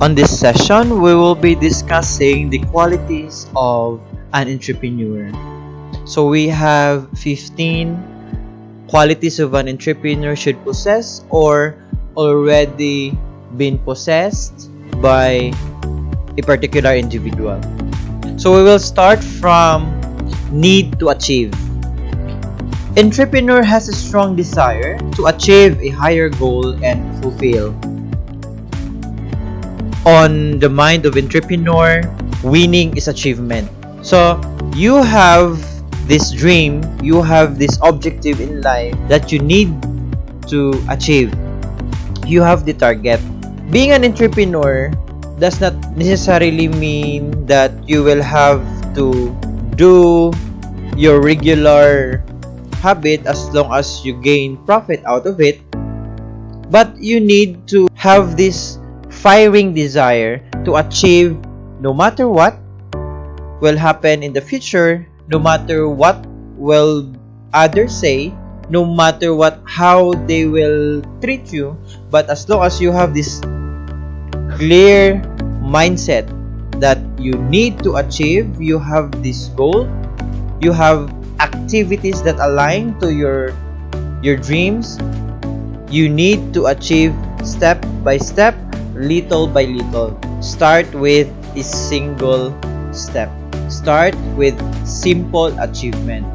On this session, we will be discussing the qualities of an entrepreneur. So we have 15 qualities of an entrepreneur should possess or already been possessed by a particular individual. So we will start from need to achieve. Entrepreneur has a strong desire to achieve a higher goal and fulfill. On the mind of entrepreneur, winning is achievement. So you have this dream, you have this objective in life that you need to achieve. You have the target. Being an entrepreneur does not necessarily mean that you will have to do your regular habit as long as you gain profit out of it. But you need to have this firing desire to achieve no matter what will happen in the future, no matter what will others say, no matter how they will treat you, but as long as you have this clear mindset that you need to achieve, you have this goal, you have activities that align to your dreams, you need to achieve step by step, little by little. Start with a single step. Start with simple achievement,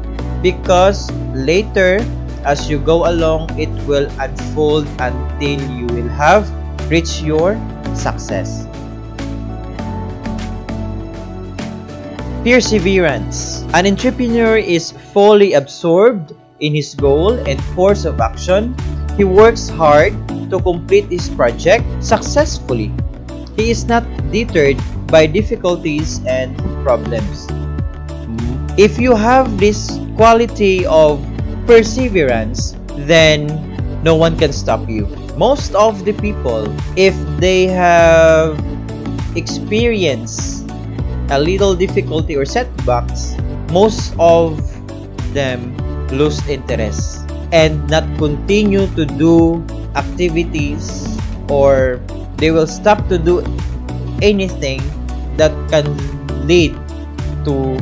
because later as you go along, it will unfold until you will have reached your success. Perseverance. An entrepreneur is fully absorbed in his goal and course of action. He works hard to complete his project successfully. He is not deterred by difficulties and problems. If you have this quality of perseverance, then no one can stop you. Most of the people, if they have experienced a little difficulty or setbacks, most of them lose interest and not continue to do activities, or they will stop to do anything that can lead to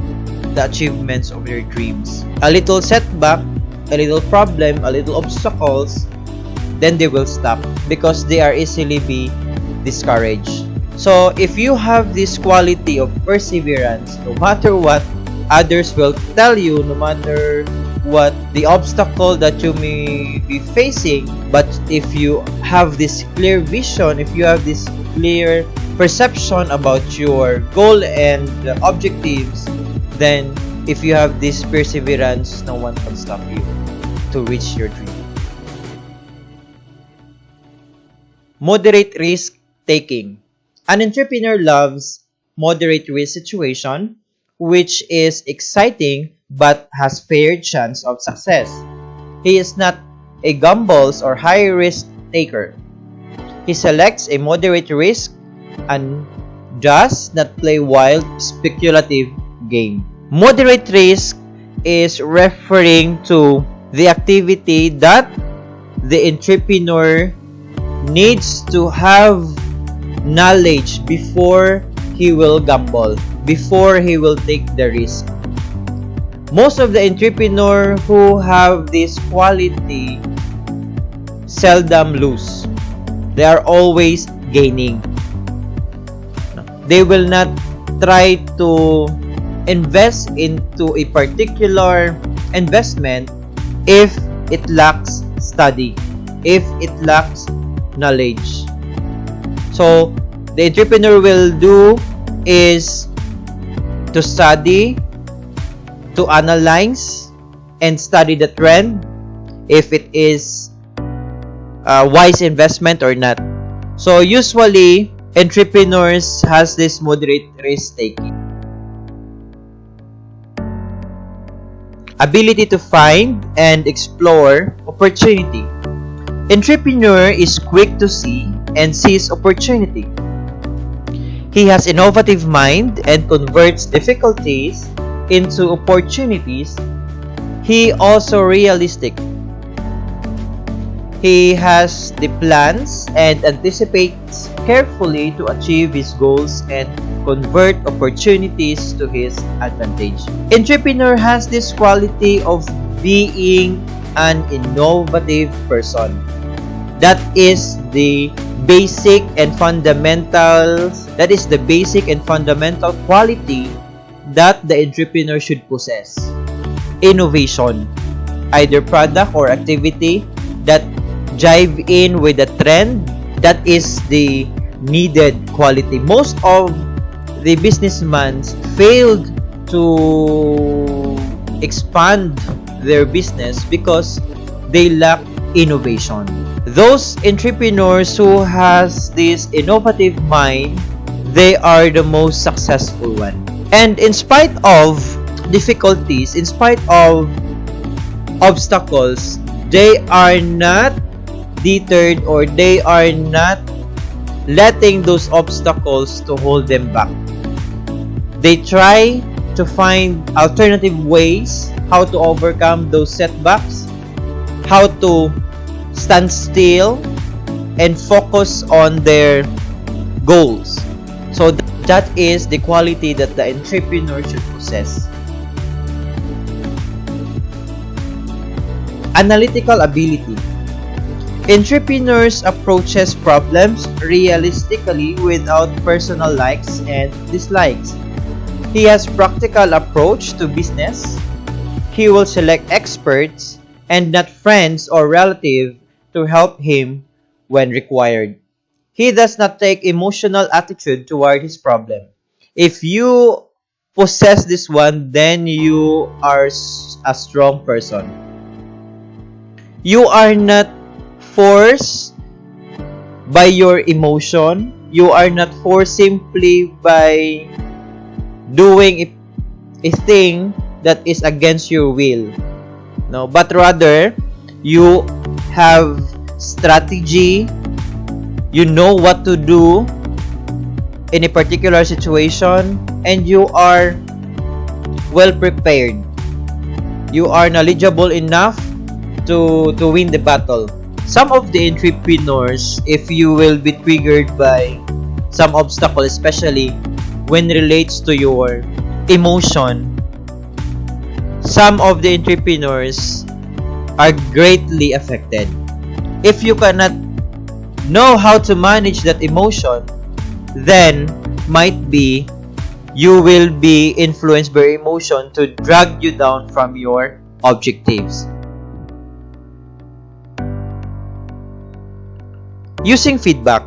the achievements of their dreams. A little setback, a little problem, a little obstacles, then they will stop because they are easily be discouraged. So if you have this quality of perseverance, no matter what others will tell you, no matter what the obstacle that you may be facing, but if you have this clear vision, if you have this clear perception about your goal and objectives, then if you have this perseverance, no one can stop you to reach your dream. Moderate risk taking. An entrepreneur loves moderate risk situation, which is exciting but has fair chance of success. He is not a gambles or high risk taker. He selects a moderate risk and does not play wild speculative game. Moderate risk is referring to the activity that the entrepreneur needs to have knowledge before he will gamble, before he will take the risk. Most of the entrepreneurs who have this quality seldom lose. They are always gaining. They will not try to invest into a particular investment if it lacks study, if it lacks knowledge. So the entrepreneur will do is to study, to analyze and study the trend, if it is a wise investment or not. So usually entrepreneurs has this moderate risk taking. Ability to find and explore opportunity. Entrepreneur is quick to see and sees opportunity. He has innovative mind and converts difficulties into opportunities. He also realistic. He has the plans and anticipates carefully to achieve his goals and convert opportunities to his advantage. Entrepreneur has this quality of being an innovative person. That is the basic and fundamental quality that the entrepreneur should possess. Innovation, either product or activity that jive in with the trend, that is the needed quality. Most of the businessmen failed to expand their business because they lack innovation. Those entrepreneurs who has this innovative mind, they are the most successful one. And in spite of difficulties, in spite of obstacles, they are not deterred, or they are not letting those obstacles to hold them back. They try to find alternative ways how to overcome those setbacks, how to stand still and focus on their goals. So that is the quality that the entrepreneur should possess. Analytical ability. Entrepreneurs approaches problems realistically without personal likes and dislikes. He has practical approach to business. He will select experts and not friends or relatives to help him when required. He does not take emotional attitude toward his problem. If you possess this one, then you are a strong person. You are not forced by your emotion. You are not forced simply by doing a thing that is against your will. No, but rather you have strategy. You know what to do in a particular situation, and you are well prepared. You are knowledgeable enough to win the battle. Some of the entrepreneurs, if you will be triggered by some obstacle, especially when relates to your emotion, some of the entrepreneurs are greatly affected. If you cannot know how to manage that emotion, then might be you will be influenced by emotion to drag you down from your objectives. Using feedback.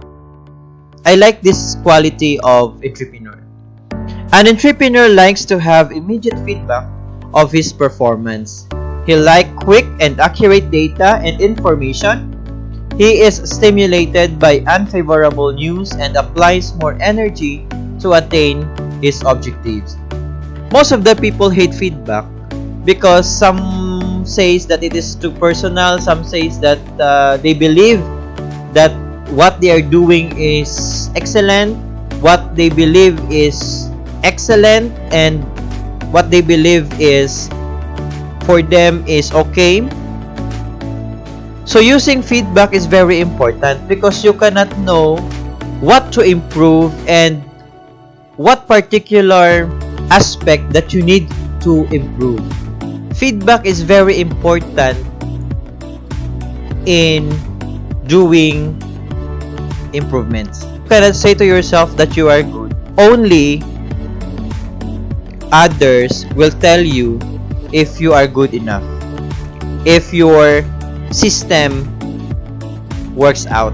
I like this quality of entrepreneur. An entrepreneur likes to have immediate feedback of his performance. He likes quick and accurate data and information. He is stimulated by unfavorable news and applies more energy to attain his objectives. Most of the people hate feedback because some says that it is too personal. Some says that they believe that what they are doing is excellent, what they believe is excellent, and what they believe is for them is okay. So using feedback is very important because you cannot know what to improve and what particular aspect that you need to improve. Feedback is very important in doing improvements. You cannot say to yourself that you are good. Only others will tell you if you are good enough, if your system works out.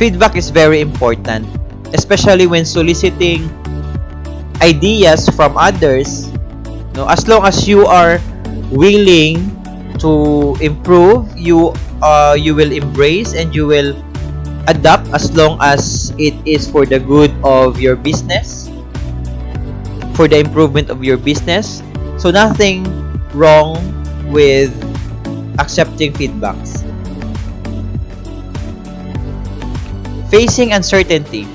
Feedback is very important, especially when soliciting ideas from others. No, as long as you are willing to improve, you will embrace and you will adapt as long as it is for the good of your business, for the improvement of your business. So nothing wrong with accepting feedbacks. Facing uncertainty.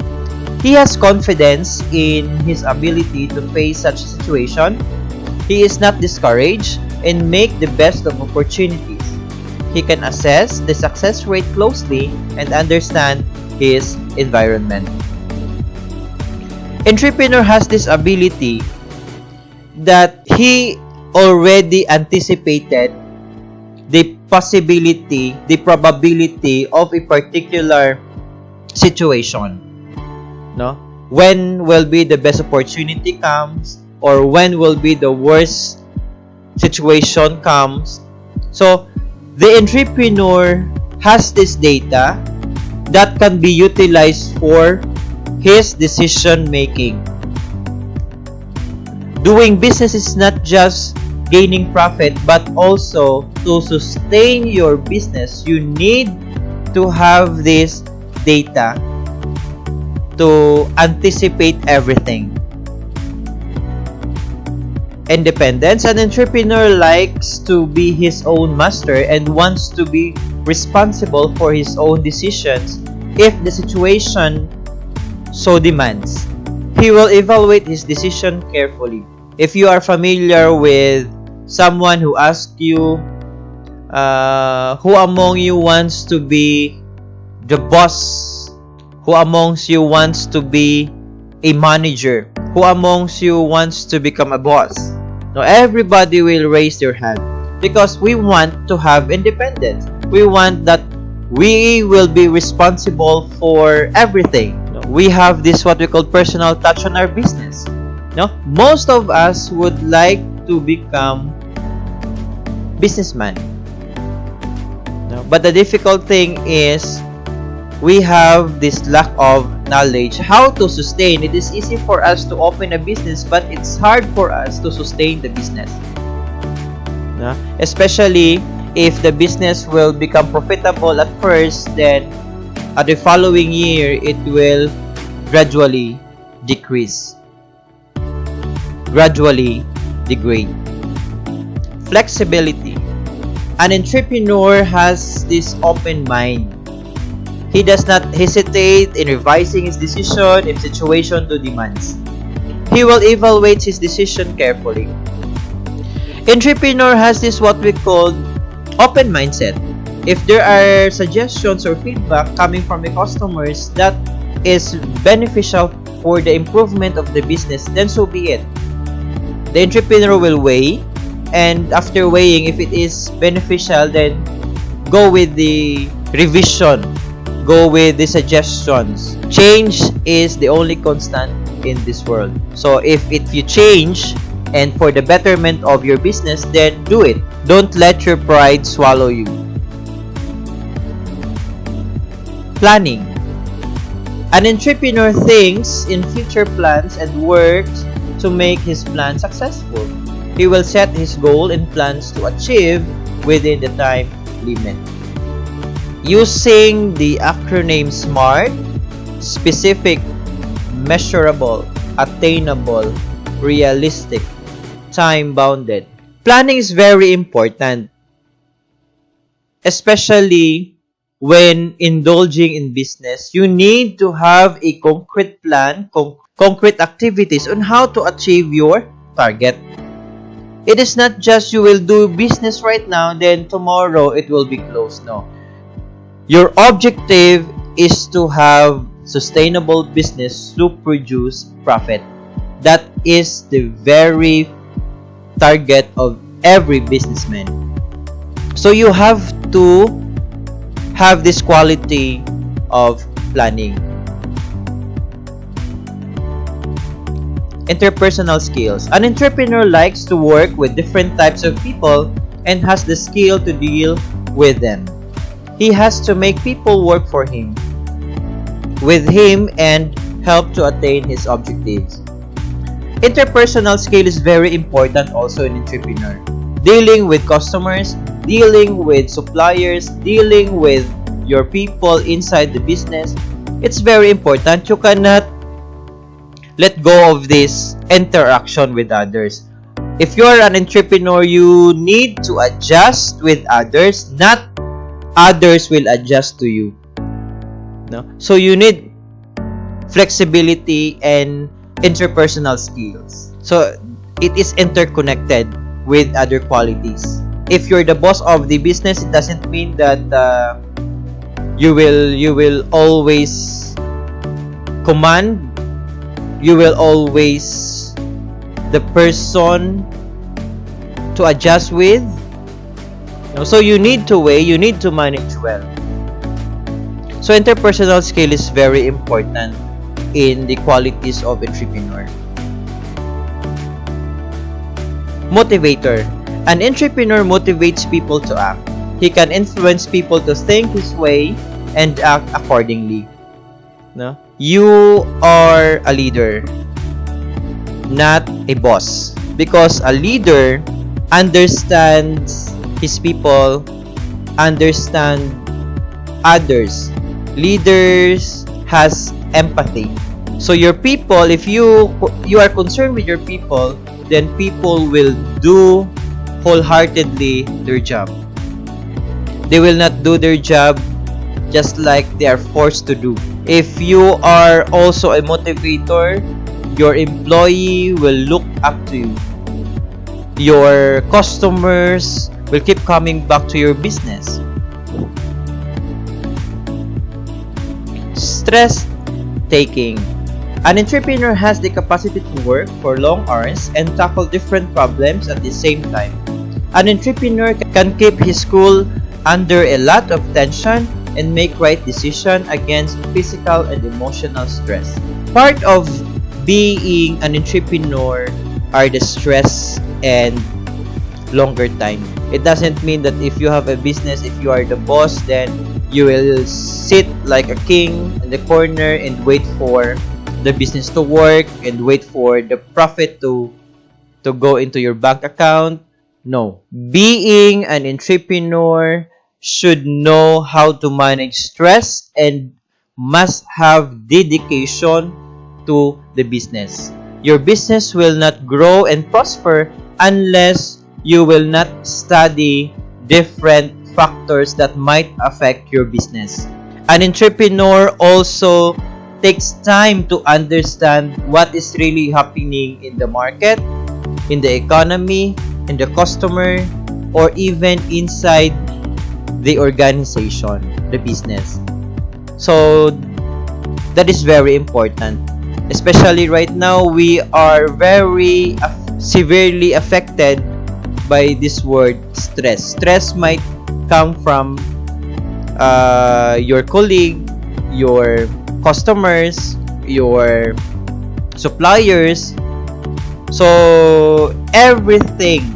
He has confidence in his ability to face such a situation. He is not discouraged and make the best of opportunities. He can assess the success rate closely and understand his environment. Entrepreneur has this ability that he already anticipated the possibility, the probability of a particular situation. No? When will be the best opportunity comes, or when will be the worst situation comes. So, the entrepreneur has this data that can be utilized for his decision making. Doing business is not just gaining profit, but also to sustain your business, you need to have this data to anticipate everything. Independence. An entrepreneur likes to be his own master and wants to be responsible for his own decisions if the situation so demands. He will evaluate his decision carefully. If you are familiar with someone who asks you, who among you wants to be the boss? Who amongst you wants to be a manager? Who amongst you wants to become a boss? Now, everybody will raise their hand because we want to have independence. We want that we will be responsible for everything. We have this what we call personal touch on our business. No? Most of us would like to become businessman. No? But the difficult thing is we have this lack of knowledge how to sustain. It is easy for us to open a business, but it's hard for us to sustain the business. No? Especially if the business will become profitable at first, then at the following year, it will gradually decrease, gradually degrade. Flexibility. An entrepreneur has this open mind. He does not hesitate in revising his decision if situation so demands. He will evaluate his decision carefully. Entrepreneur has this what we call open mindset. If there are suggestions or feedback coming from the customers that is beneficial for the improvement of the business, then so be it. The entrepreneur will weigh, and after weighing, if it is beneficial, then go with the revision, go with the suggestions. Change is the only constant in this world. So if you change and for the betterment of your business, then do it. Don't let your pride swallow you. Planning. An entrepreneur thinks in future plans and works to make his plan successful. He will set his goal and plans to achieve within the time limit. Using the acronym SMART: specific, measurable, attainable, realistic, time-bounded. Planning is very important, especially when indulging in business. You need to have a concrete plan, concrete activities on how to achieve your target. It is not just you will do business right now, then tomorrow it will be closed. No. Your objective is to have sustainable business to produce profit. That is the very target of every businessman. So you have to have this quality of planning. Interpersonal skills. An entrepreneur likes to work with different types of people and has the skill to deal with them. He has to make people work for him, with him, and help to attain his objectives. Interpersonal skill is very important also in entrepreneur. Dealing with customers, dealing with suppliers, dealing with your people inside the business, it's very important. You cannot let go of this interaction with others. If you're an entrepreneur, you need to adjust with others, not others will adjust to you. No? So you need flexibility and interpersonal skills. So it is interconnected with other qualities. if you're the boss of the business, it doesn't mean that you will always command. You will always the person to adjust with. So you need to weigh, you need to manage well. So interpersonal skill is very important in the qualities of entrepreneur. Motivator. An entrepreneur motivates people to act. He can influence people to think his way and act accordingly. No? You are a leader, not a boss. Because a leader understands his people, understand others. Leaders has empathy. So your people, if you are concerned with your people, then people will do wholeheartedly their job. They will not do their job just like they are forced to do. If you are also a motivator, your employee will look up to you. Your customers will keep coming back to your business. Stress taking. An entrepreneur has the capacity to work for long hours and tackle different problems at the same time. An entrepreneur can keep his cool under a lot of tension and make right decisions against physical and emotional stress. Part of being an entrepreneur are the stress and longer time. It doesn't mean that if you have a business, if you are the boss, then you will sit like a king in the corner and wait for the business to work and wait for the profit to go into your bank account. No. Being an entrepreneur should know how to manage stress and must have dedication to the business. Your business will not grow and prosper unless you will not study different factors that might affect your business. An entrepreneur also takes time to understand what is really happening in the market, in the economy, in the customer, or even inside the organization, the business. So that is very important. Especially right now, we are very severely affected by this word stress. Stress might come from your colleague, your customers, your suppliers. So everything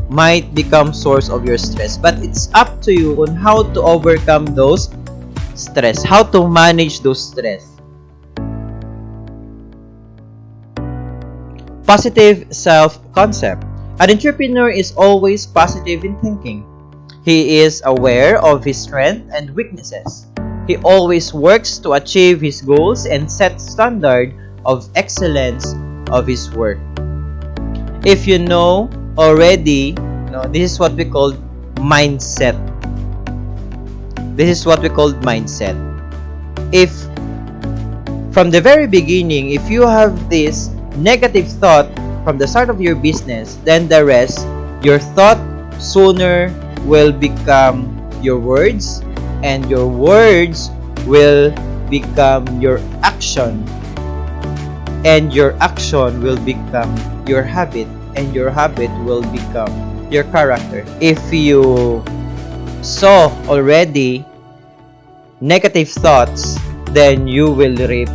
might become source of your stress, but it's up to you on how to overcome those stress, how to manage those stress. Positive self-concept. An entrepreneur is always positive in thinking. He is aware of his strengths and weaknesses. He always works to achieve his goals and set standard of excellence of his work. If you know already, this is what we call mindset. This is what we call mindset. If from the very beginning, if you have this negative thought from the start of your business, then the rest, your thought sooner will become your words, and your words will become your action, and your action will become your habit, and your habit will become your character. If you saw already negative thoughts, then you will reap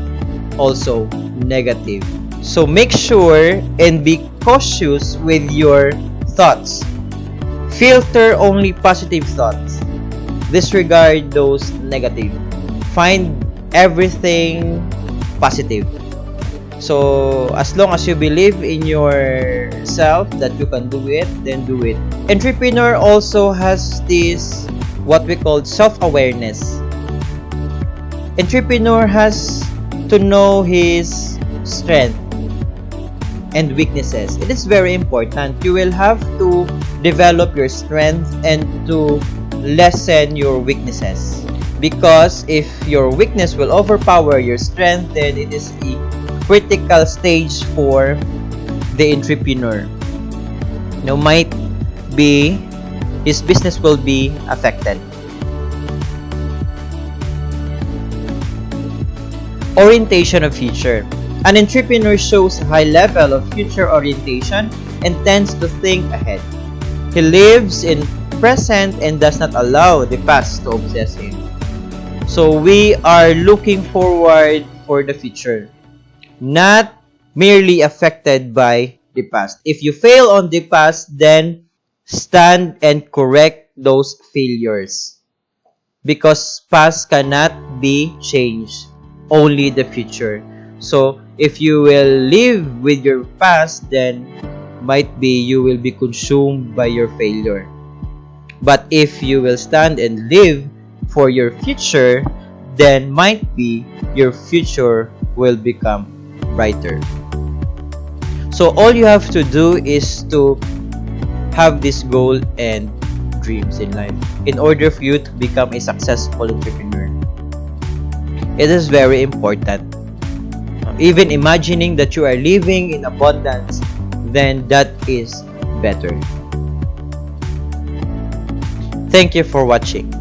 also negative. So make sure and be cautious with your thoughts. Filter only positive thoughts. Disregard those negative. Find everything positive. So as long as you believe in yourself that you can do it, then do it. Entrepreneur also has this what we call self-awareness. Entrepreneur has to know his strength and weaknesses. It is very important. You will have to develop your strength and to lessen your weaknesses. Because if your weakness will overpower your strength, then it is a critical stage for the entrepreneur. Might be his business will be affected. Orientation of future. An entrepreneur shows a high level of future orientation and tends to think ahead. He lives in present and does not allow the past to obsess him. So we are looking forward for the future, not merely affected by the past. If you fail on the past, then stand and correct those failures. Because past cannot be changed, only the future. So if you will live with your past, then might be you will be consumed by your failure. But if you will stand and live for your future, then might be your future will become brighter. So all you have to do is to have this goal and dreams in life in order for you to become a successful entrepreneur. It is very important. Even imagining that you are living in abundance, then that is better. Thank you for watching.